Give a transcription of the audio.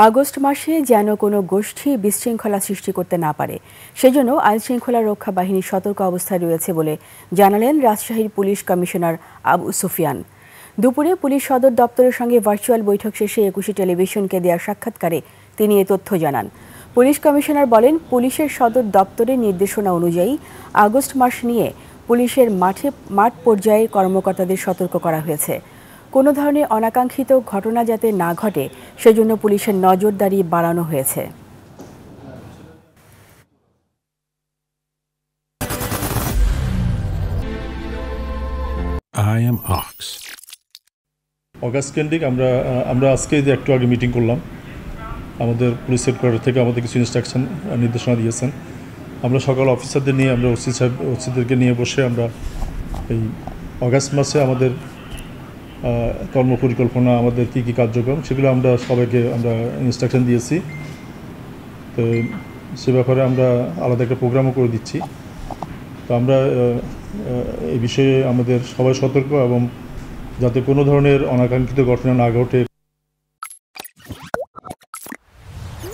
August মাসে যেন কোনো গোষ্ঠী বিশৃঙ্খলা সৃষ্টি করতে না পারে সেজন্য আইনশৃঙ্খলা রক্ষা বাহিনী সতর্ক অবস্থায় রয়েছে বলে জানালেন রাজশাহীর পুলিশ কমিশনার আবু সুফিয়ান। দুপুরে পুলিশ সদর দপ্তরের সঙ্গে ভার্চুয়াল বৈঠক শেষে ২১ টেলিভিশনকে দেওয়া সাক্ষাৎকারে তিনি এ তথ্য জানান। পুলিশ কমিশনার বলেন, পুলিশের সদর দপ্তরের নির্দেশনা অনুযায়ী আগস্ট মাস নিয়ে পুলিশের মাঠ পর্যায়ে কর্মকর্তাদের সতর্ক করা হয়েছে। কোনো ধরনের অনাকাঙ্ক্ষিত ঘটনা যাতে না ঘটে সেজন্য পুলিশের নজরদারি বাড়ানো হয়েছে। অগাস্ট কেন্দ্রিক আমরা আজকে একটু আগে মিটিং করলাম। আমাদের পুলিশ হেডকোয়ার্টার থেকে আমাদের কিছু ইনস্ট্রাকশন নির্দেশনা দিয়েছেন। আমরা সকাল অফিসারদের নিয়ে আমরা ওসিদেরকে নিয়ে বসে আমরা এই অগাস্ট মাসে আমাদের কর্মপরিকল্পনা, আমাদের কী কী কার্যক্রম সেগুলো আমরা সবাইকে ইনস্ট্রাকশন দিয়েছি। তো সে ব্যাপারে আমরা আলাদা একটা প্রোগ্রামও করে দিচ্ছি। তো আমরা এই বিষয়ে আমাদের সবাই সতর্ক এবং যাতে কোনো ধরনের অনাকাঙ্ক্ষিত ঘটনা না ঘটে